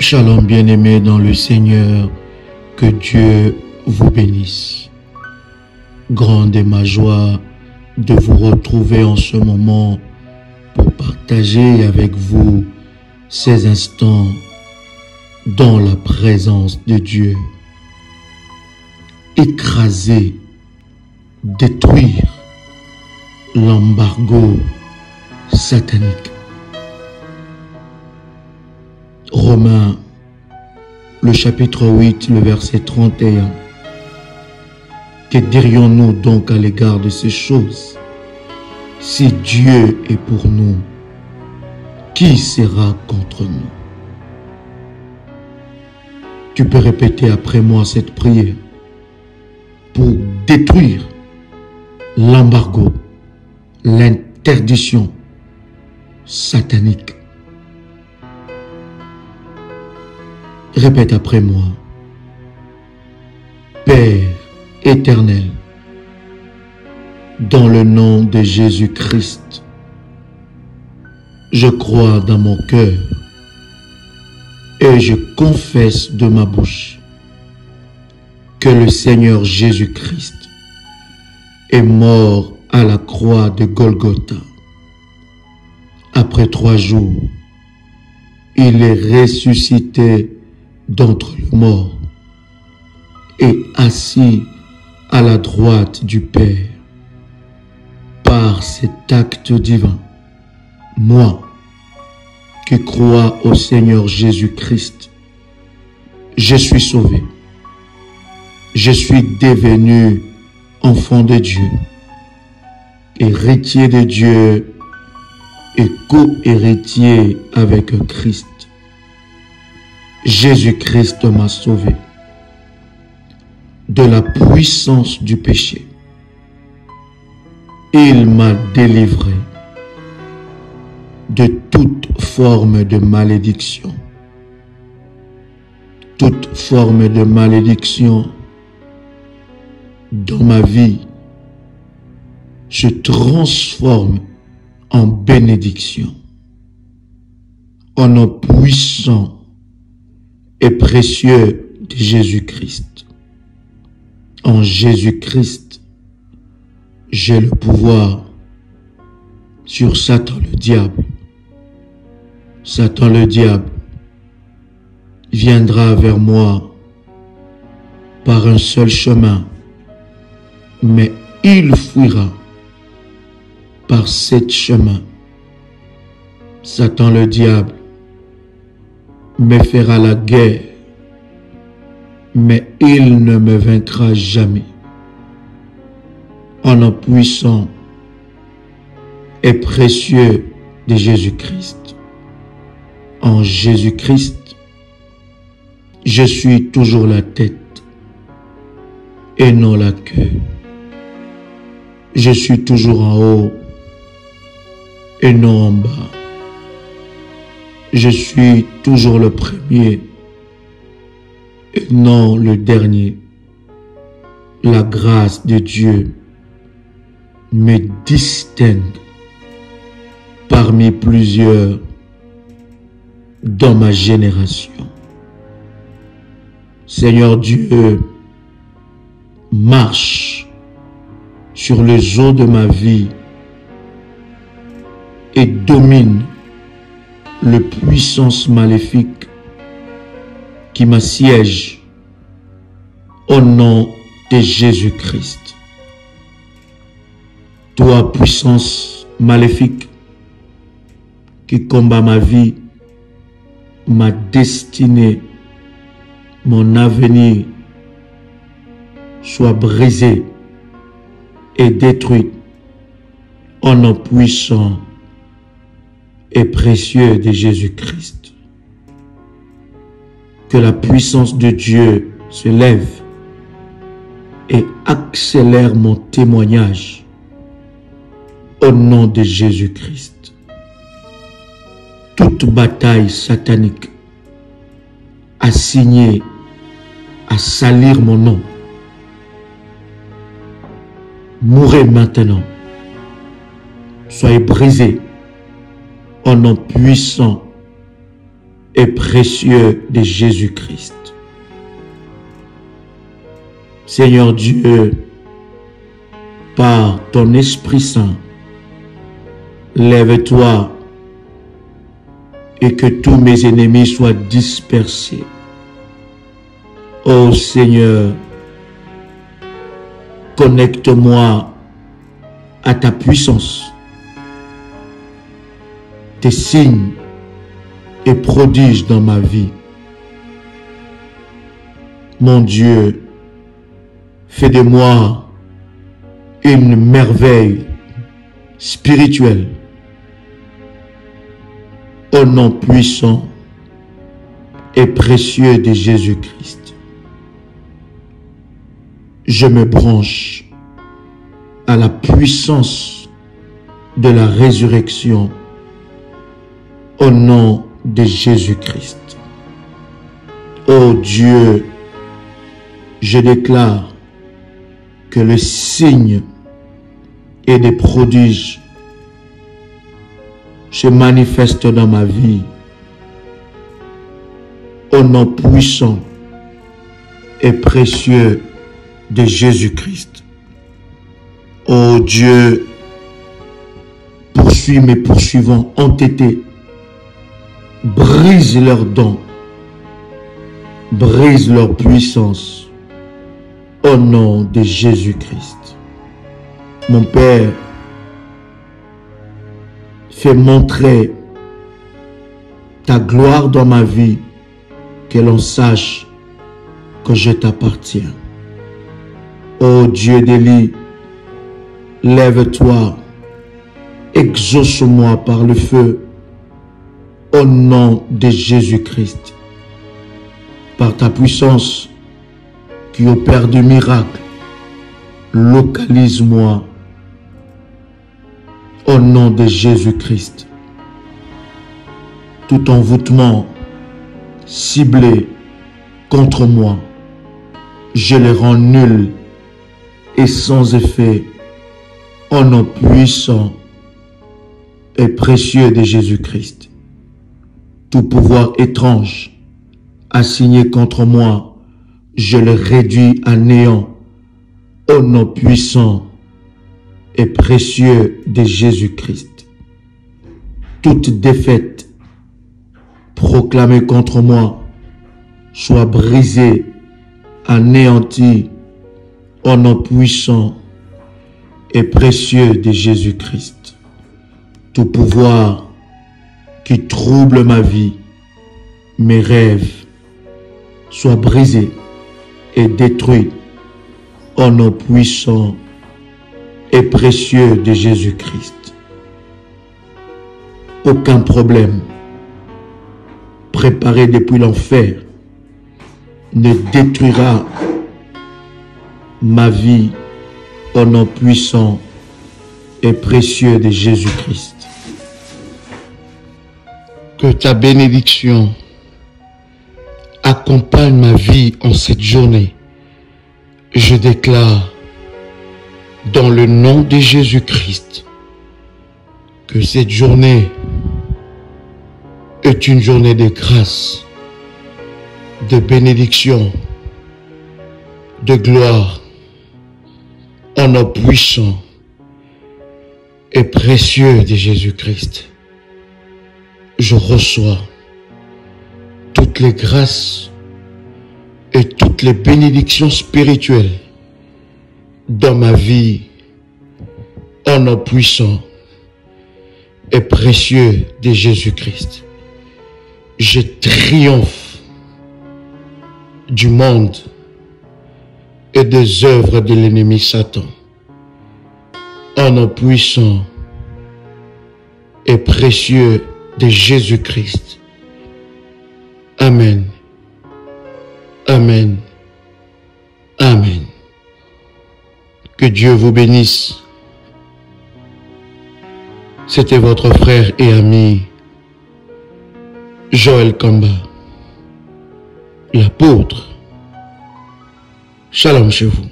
Shalom bien-aimés dans le Seigneur, que Dieu vous bénisse. Grande est ma joie de vous retrouver en ce moment pour partager avec vous ces instants dans la présence de Dieu. Écraser, détruire l'embargo satanique. Romains, le chapitre 8, le verset 31. Que dirions-nous donc à l'égard de ces choses? Si Dieu est pour nous, qui sera contre nous? Tu peux répéter après moi cette prière pour détruire l'embargo, l'interdiction satanique. Répète après moi. Père éternel, dans le nom de Jésus-Christ, je crois dans mon cœur et je confesse de ma bouche que le Seigneur Jésus-Christ est mort à la croix de Golgotha. Après 3 jours, il est ressuscité d'entre les morts et assis à la droite du Père. Par cet acte divin, moi qui crois au Seigneur Jésus-Christ, je suis sauvé. Je suis devenu enfant de Dieu, héritier de Dieu et co-héritier avec Christ. Jésus-Christ m'a sauvé de la puissance du péché. Il m'a délivré de toute forme de malédiction. Toute forme de malédiction dans ma vie se transforme en bénédiction. Au nom puissant et précieux de Jésus-Christ. En Jésus-Christ, j'ai le pouvoir sur Satan le diable. Satan le diable viendra vers moi par un seul chemin, mais il fuira par 7 chemins. Satan le diable me fera la guerre, mais il ne me vaincra jamais. En nom puissant et précieux de Jésus-Christ. En Jésus-Christ, je suis toujours la tête et non la queue. Je suis toujours en haut et non en bas. Je suis toujours le premier et non le dernier. La grâce de Dieu me distingue parmi plusieurs dans ma génération. Seigneur Dieu, marche sur les eaux de ma vie et domine le puissance maléfique qui m'assiège au nom de Jésus-Christ. Toi, puissance maléfique qui combat ma vie, ma destinée, mon avenir, sois brisé et détruit au nom puissant et précieux de Jésus-Christ. Que la puissance de Dieu se lève et accélère mon témoignage au nom de Jésus-Christ. Toute bataille satanique assignée à salir mon nom, mourrez maintenant. Soyez brisés au nom puissant et précieux de Jésus-Christ. Seigneur Dieu, par ton Esprit Saint, lève-toi et que tous mes ennemis soient dispersés. Ô Seigneur, connecte-moi à ta puissance. Tes signes et prodiges dans ma vie. Mon Dieu, fais de moi une merveille spirituelle. Au nom puissant et précieux de Jésus-Christ, je me branche à la puissance de la résurrection au nom de Jésus-Christ. Ô Dieu, je déclare que le signe et des prodiges se manifestent dans ma vie au nom puissant et précieux de Jésus-Christ. Ô Dieu, poursuis mes poursuivants entêtés, brise leurs dents, brise leur puissance au nom de Jésus-Christ. Mon Père, fais montrer ta gloire dans ma vie, que l'on sache que je t'appartiens. Ô Dieu d'Élie, lève-toi, exauce-moi par le feu, au nom de Jésus-Christ. Par ta puissance qui opère des miracles, localise-moi au nom de Jésus-Christ. Tout envoûtement ciblé contre moi, je les rends nuls et sans effet au nom puissant et précieux de Jésus-Christ. Tout pouvoir étrange assigné contre moi, je le réduis à néant au nom puissant et précieux de Jésus-Christ. Toute défaite proclamée contre moi soit brisée, anéantie au nom puissant et précieux de Jésus-Christ. Tout pouvoir qui trouble ma vie, mes rêves, soit brisé et détruit au nom puissant et précieux de Jésus-Christ. Aucun problème préparé depuis l'enfer ne détruira ma vie au nom puissant et précieux de Jésus-Christ. Que ta bénédiction accompagne ma vie en cette journée. Je déclare dans le nom de Jésus-Christ que cette journée est une journée de grâce, de bénédiction, de gloire, en nom puissant et précieux de Jésus-Christ. Je reçois toutes les grâces et toutes les bénédictions spirituelles dans ma vie, en nom puissant et précieux de Jésus-Christ. Je triomphe du monde et des œuvres de l'ennemi Satan, en nom puissant et précieux de Jésus-Christ. Amen. Amen. Amen. Que Dieu vous bénisse. C'était votre frère et ami Joël Kamba, l'apôtre. Shalom chez vous.